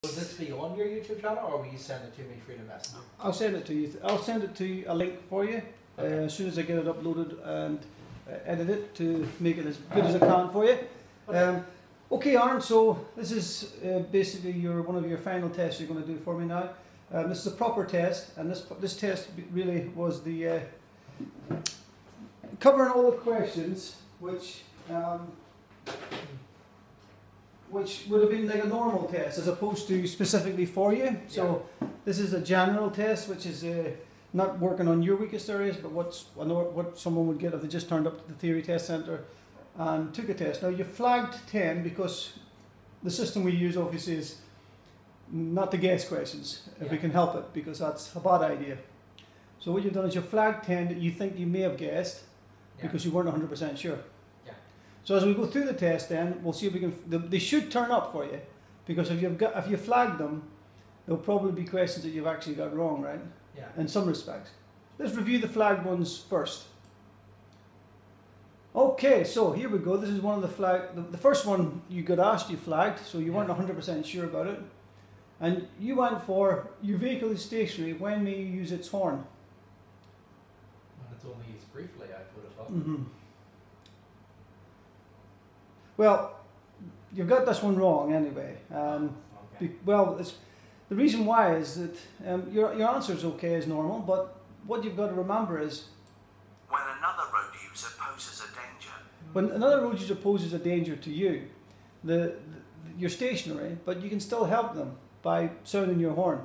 Will this be on your YouTube channel, or will you send it to me through the messenger? I'll send it to you. I'll send it to you, a link for you as soon as I get it uploaded and edit it to make it as good as I can for you. Okay, Aaron. So this is basically one of your final tests you're going to do for me now. This is a proper test, and this test really was the covering all the questions which would have been like a normal test as opposed to specifically for you. So this is a general test, which is not working on your weakest areas, but what someone would get if they just turned up to the theory test centre and took a test. Now you flagged 10 because the system we use obviously is not to guess questions if we can help it, because that's a bad idea. So what you've done is you flagged 10 that you think you may have guessed because you weren't 100% sure. So as we go through the test, then we'll see if we can. They should turn up for you, because if you flag them, there'll probably be questions that you've actually got wrong, right? Yeah. In some respects. Let's review the flagged ones first. Okay, so here we go. This is one of the flagged. The first one you got asked, you flagged, so you weren't 100% sure about it, and you went for your vehicle is stationary. When may you use its horn? When it's only used briefly, I would have thought. Mm-hmm. Well, you've got this one wrong anyway. The reason why is that your answer is okay as normal, but what you've got to remember is when another road user poses a danger. When another road user poses a danger to you, you're stationary, but you can still help them by sounding your horn.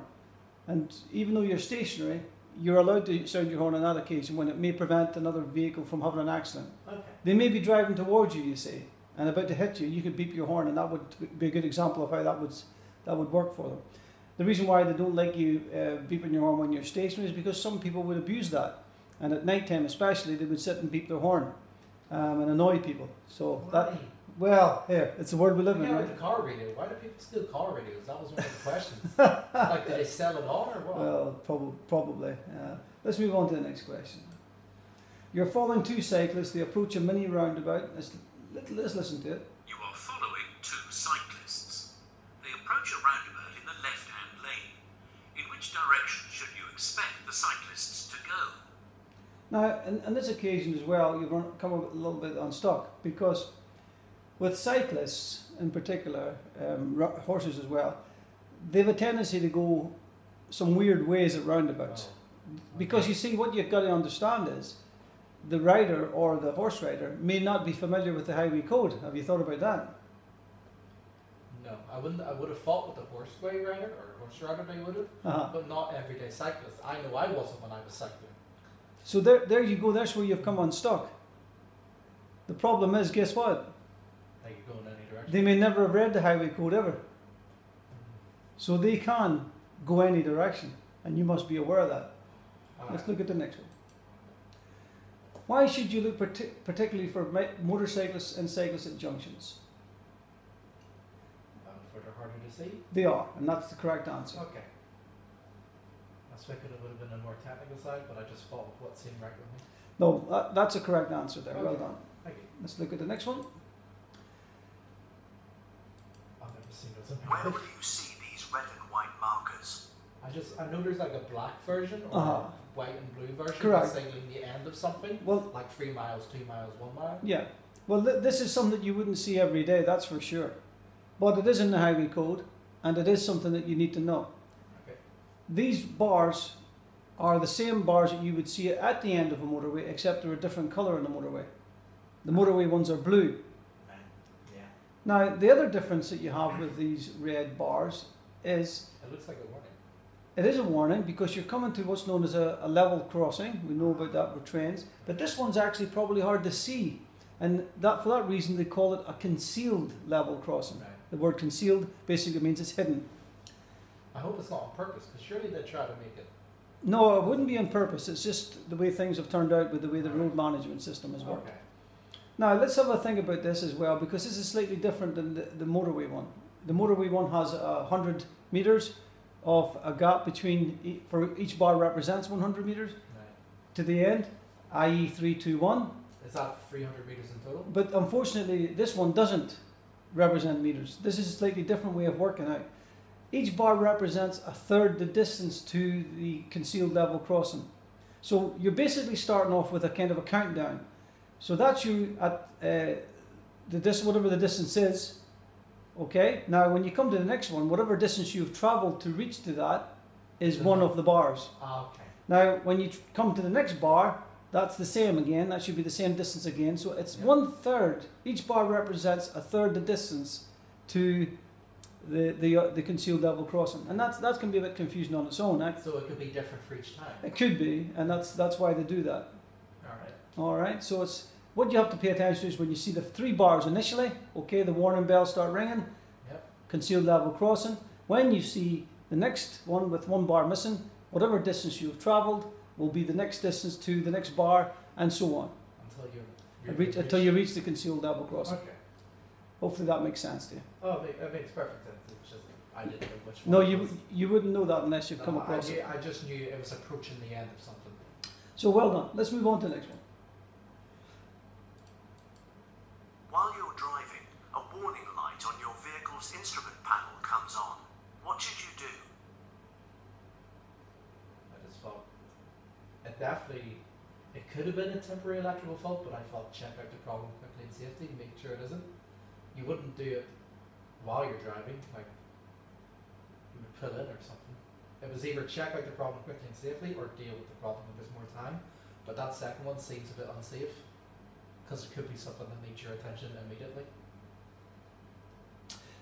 And even though you're stationary, you're allowed to sound your horn on that occasion when it may prevent another vehicle from having an accident. Okay. They may be driving towards you, you see, and about to hit you. You could beep your horn, and that would be a good example of how that would work for them. The reason why they don't like you beeping your horn when you're stationary is because some people would abuse that, and at night time especially, they would sit and beep their horn and annoy people. So here, it's the world we live in, right? The car radio. Why do people steal car radios? That was one of the questions. Like, did they sell it on or what? Well, probably. Let's move on to the next question. You're following two cyclists. They approach a mini roundabout. Let's listen to it. You are following two cyclists. They approach a roundabout in the left-hand lane. In which direction should you expect the cyclists to go? Now, on this occasion as well, you've come a little bit unstuck, because with cyclists in particular, horses as well, they have a tendency to go some weird ways at roundabouts. Because you see, what you've got to understand is the rider or the horse rider may not be familiar with the highway code. Have you thought about that? No, I wouldn't. I would have fought with the horseway rider or horse rider. They would have, but not everyday cyclists. I know I wasn't when I was cycling. So there you go. That's where you've come unstuck. The problem is, guess what? They could go in any direction. They may never have read the highway code ever. So they can go any direction, and you must be aware of that. Let's look at the next one. Why should you look particularly for motorcyclists and cyclists at junctions? For they're harder to see? They are, and that's the correct answer. Okay. I expected it would have been a more technical side, but I just followed what seemed right with me. No, that's a correct answer there. Okay. Well done. Thank you. Let's look at the next one. I've never seen those in Where will you see these red and white markers? I know there's like a black version or a white and blue version. Correct. Signaling the end of something. Well, like 3 miles, 2 miles, 1 mile. Yeah. Well, this is something that you wouldn't see every day, that's for sure. But it is in the highway code, and it is something that you need to know. Okay. These bars are the same bars that you would see at the end of a motorway, except they're a different colour in the motorway. The motorway ones are blue. Yeah. Now, the other difference that you have with these red bars is... It looks like a warning. It is a warning because you're coming to what's known as a level crossing. We know about that with trains. But this one's actually probably hard to see. And for that reason, they call it a concealed level crossing. Right. The word concealed basically means it's hidden. I hope it's not on purpose, because surely they try to make it... No, it wouldn't be on purpose. It's just the way things have turned out with the way the road management system has worked. Okay. Now, let's have a think about this as well, because this is slightly different than the motorway one. The motorway one has 100 metres of a gap between, for each bar represents 100 metres to the end, i.e. 3, 2, 1. Is that 300 metres in total? But unfortunately, this one doesn't represent metres. This is a slightly different way of working out. each bar represents a third the distance to the concealed level crossing. So you're basically starting off with a kind of a countdown. So that's you at whatever the distance is. Okay. Now, when you come to the next one, whatever distance you've travelled to reach to that is one of the bars. Okay. Now, when you come to the next bar, that's the same again. That should be the same distance again. So it's 1/3. Each bar represents a third the distance to the concealed level crossing, and that's going to be a bit confusing on its own. So it could be different for each time. It could be, and that's why they do that. All right. All right. So it's what you have to pay attention to is when you see the 3 bars initially. Okay, the warning bells start ringing. Yep. Concealed level crossing. When you see the next one with 1 bar missing, whatever distance you've travelled will be the next distance to the next bar, and so on. Until you reach the concealed level crossing. Okay. Hopefully that makes sense to you. Oh, it makes perfect sense. It's just I didn't know which one. No, it was. you wouldn't know that unless you've come across it. I just knew it was approaching the end of something. So well done. Let's move on to the next one. While you're driving, a warning light on your vehicle's instrument panel comes on. What should you do? I just thought it could have been a temporary electrical fault, but I thought check out the problem quickly and safety, make sure it isn't. You wouldn't do it while you're driving, like you would pull in or something. It was either check out the problem quickly and safely or deal with the problem when there's more time. But that second one seems a bit unsafe because it could be something that needs your attention immediately.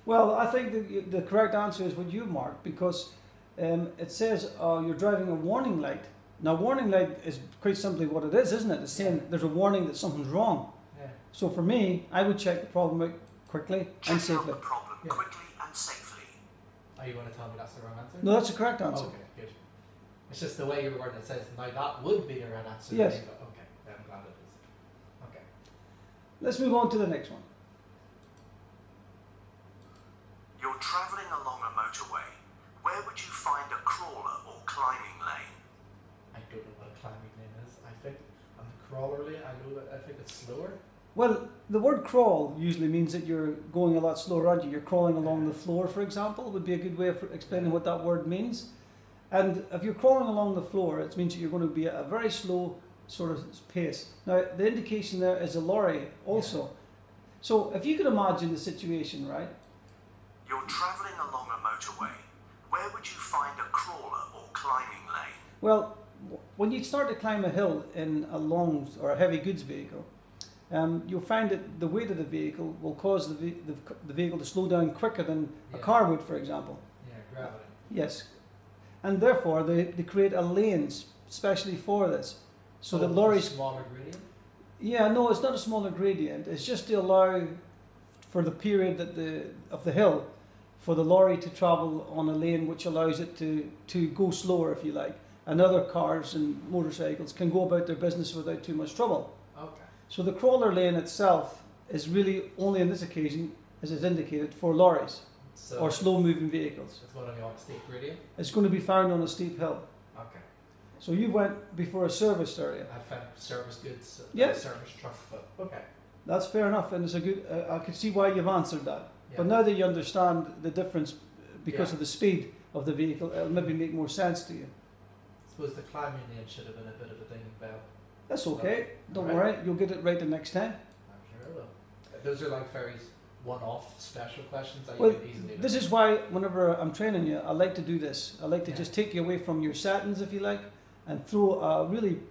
Well, I think the correct answer is what you marked, because it says you're driving a warning light. Now, warning light is quite simply what it is, isn't it? It's saying there's a warning that something's wrong. Yeah. So for me, I would check the problem out quickly and Check out safely. the problem quickly and safely. Are you going to tell me that's the wrong answer? No, that's the correct answer. Okay, good. It's just the way you're wording it says, now that would be the right answer. Yes. Okay, then I'm glad it is. Okay. Let's move on to the next one. You're travelling along a motorway. Where would you find a crawler or climbing lane? I don't know what a climbing lane is. I think on the crawler lane, I think it's slower. Well, the word crawl usually means that you're going a lot slower, aren't you? You're crawling along the floor, for example, would be a good way of explaining what that word means. And if you're crawling along the floor, it means that you're going to be at a very slow sort of pace. Now, the indication there is a lorry also. Yeah. So if you could imagine the situation, right? You're travelling along a motorway. Where would you find a crawler or climbing lane? Well, when you start to climb a hill in a long or a heavy goods vehicle, you'll find that the weight of the vehicle will cause the vehicle to slow down quicker than a car would, for example. Yeah, gravity. Yes. And therefore, they create a lane specially for this. So the lorries... Smaller gradient? Yeah, no, it's not a smaller gradient. It's just to allow for the period of the hill for the lorry to travel on a lane which allows it to go slower, if you like. And other cars and motorcycles can go about their business without too much trouble. Okay. So the crawler lane itself is really only on this occasion, as is indicated, for lorries So or slow-moving vehicles. it's going to be on a steep gradient? It's going to be found on a steep hill. Okay. So you went before a service area. I found service goods, Yeah. service truck, but okay. That's fair enough, and it's a good. I can see why you've answered that. Yeah. But now that you understand the difference because Yeah. of the speed of the vehicle, it'll maybe make more sense to you. I suppose the climbing lane should have been a bit of a ding bell. That's okay. Don't Right. worry, you'll get it right the next time. I'm sure I will. Those are like very one-off special questions that Well, you could easily this is why whenever I'm training you, I like to do this. I like to Yeah. just take you away from your settings, if you like, and throw a really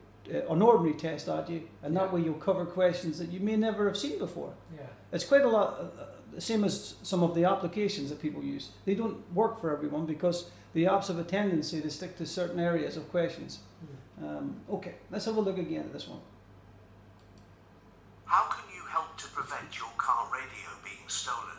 an ordinary test at you, and that Yeah. way you'll cover questions that you may never have seen before. Yeah. It's quite a lot, the same as some of the applications that people use. They don't work for everyone because the apps have a tendency to stick to certain areas of questions. Okay, let's have a look again at this one. How can you help to prevent your car radio being stolen?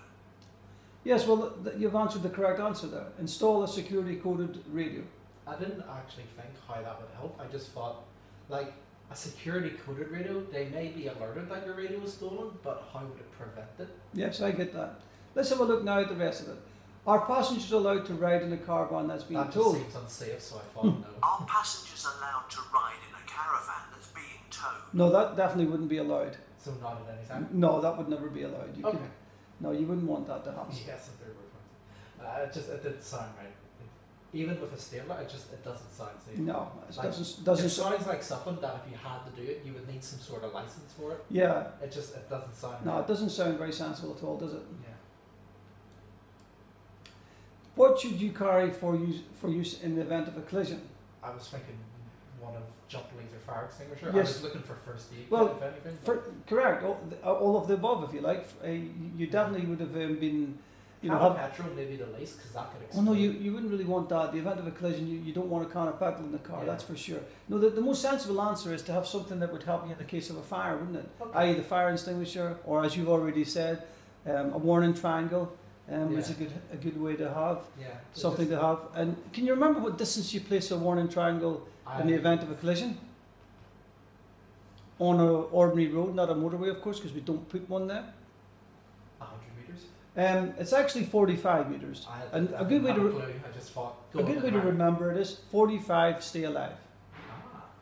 Yes, well, you've answered the correct answer there. Install a security coded radio. I didn't actually think how that would help. I just thought, like, a security coded radio, they may be alerted that your radio is stolen, but how would it prevent it? Yes, I get that. Let's have a look now at the rest of it. Are passengers allowed to ride in a caravan that's being That just towed? seems unsafe, so I thought no. Are passengers allowed to ride in a caravan that's being towed? No, that definitely wouldn't be allowed. So not at any time? No, that would never be allowed. You Okay. could, no, you wouldn't want that to happen. Yes, if there were It didn't sound right. Even with a stapler, it doesn't sound safe. No, it Like, doesn't. It sounds like something that if you had to do it, you would need some sort of license for it. Yeah. It doesn't sound No, right. it doesn't sound very sensible at all, does it? Yeah. What should you carry for use in the event of a collision? I was thinking one of jump leads or fire extinguisher. I Yes. was looking for first aid Well, kit, if anything. Correct. All of the above, if you like. You definitely would have been, you know, Can petrol maybe the least because that could Oh explode. no, you wouldn't really want that. The event of a collision, you don't want a can of petrol in the car, Yeah. that's for sure. No, the most sensible answer is to have something that would help you in the case of a fire, wouldn't it? Okay. I.e. the fire extinguisher, or as you've already said, a warning triangle is Yeah. a good way to have, Yeah. It's something just- to have. And can you remember what distance you place a warning triangle in the event of a collision? On an ordinary road, not a motorway of course, because we don't put one there. 100 meters. It's actually 45 metres. And a good way to clue. I just thought. a good way to remember it is 45 stay alive.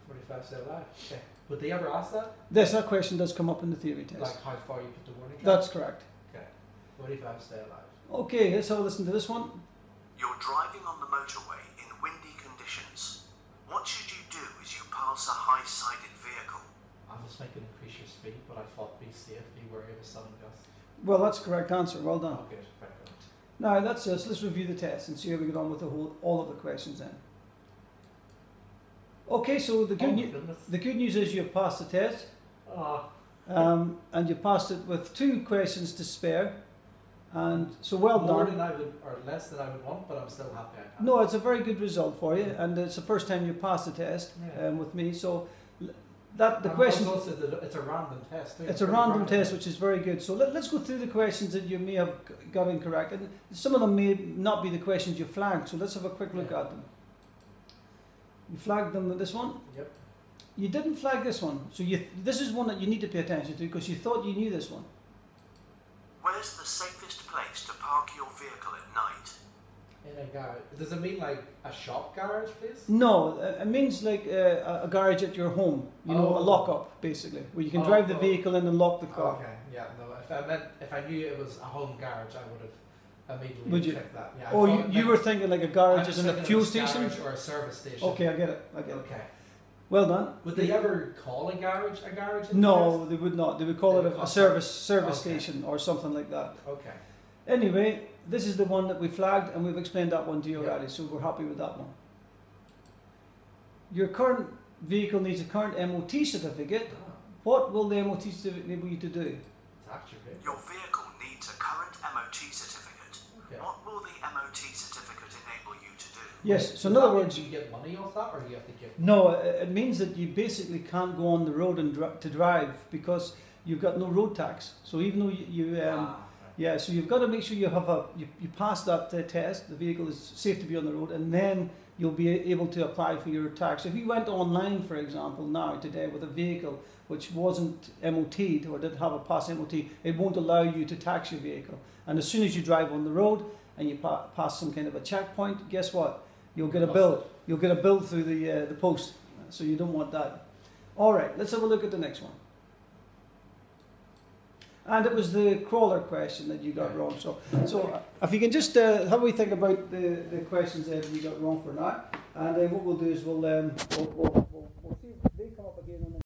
45 stay alive. Okay. Would they ever ask that? That question does come up in the theory test. Like how far you put the warning track? That's correct. Okay. 45 stay alive. Okay, let's have a listen to this one. You're driving on the motorway in windy conditions. What should you do as you pass a high-sided vehicle? I was thinking increase your speed, but I thought be safe, be wary of a sudden gust. Well, that's the correct answer. Well done. Oh, good. Very good. Now, that's us. Let's review the test and see how we get on with all of the questions then. Okay, so the Oh good, my goodness. the good news is you've passed the test. Oh, And you passed it with 2 questions to spare. And so well more done. than I would, or less than I would want, but I'm still happy I passed. No, it's a very good result for you, and it's the first time you passed the test Yeah. with me. So that the And question. also it's a random test too. It's a pretty random test, which is very good. So let's go through the questions that you may have got incorrect, and some of them may not be the questions you flagged. So let's have a quick look Yeah. at them. You flagged them with this one. Yep. You didn't flag this one. So this is one that you need to pay attention to because you thought you knew this one. Where's the safest place to park your vehicle at night? In a garage. Does it mean like a shop garage place? No, it means like a garage at your home. You know, a Oh. lock-up basically, where you can Oh, drive the oh. vehicle in and lock the car. Okay. Yeah. No. If I knew it was a home garage, I would have immediately Would you? checked that. Yeah. Oh, I thought you it were meant- thinking like a I garage was is in a thinking fuel it was station? garage or a service station. Okay, I get it. Okay. Well done. Would they ever call a garage a garage? in the No, they would not. They would call They it would a call service Okay. station or something like that. test? Okay. Anyway, this is the one that we flagged, and we've explained that one to you Yeah. already, so we're happy with that one. Your current vehicle needs a current MOT certificate. Ah, What will the MOT certificate enable you to do? it's actually good. Your vehicle needs a current MOT certificate. Okay. What will the MOT certificate enable you to do? Yes, so in Does other that mean words, you get money off that, or you have to give? no, it means that you basically can't go on the road and to drive because you've got no road tax. So even though you Right. yeah, so you've got to make sure you have you pass that test. The vehicle is safe to be on the road, and then you'll be able to apply for your tax. If you went online, for example, now today with a vehicle which wasn't MOT'd or didn't have a pass MOT, it won't allow you to tax your vehicle. And as soon as you drive on the road and you pass some kind of a checkpoint, guess what? You'll get a bill. You'll get a bill through the post. So you don't want that. All right, let's have a look at the next one. And it was the crawler question that you got wrong. So if you can just have a wee think about the questions that you got wrong for now, and then what we'll do is we'll see if they come up again on the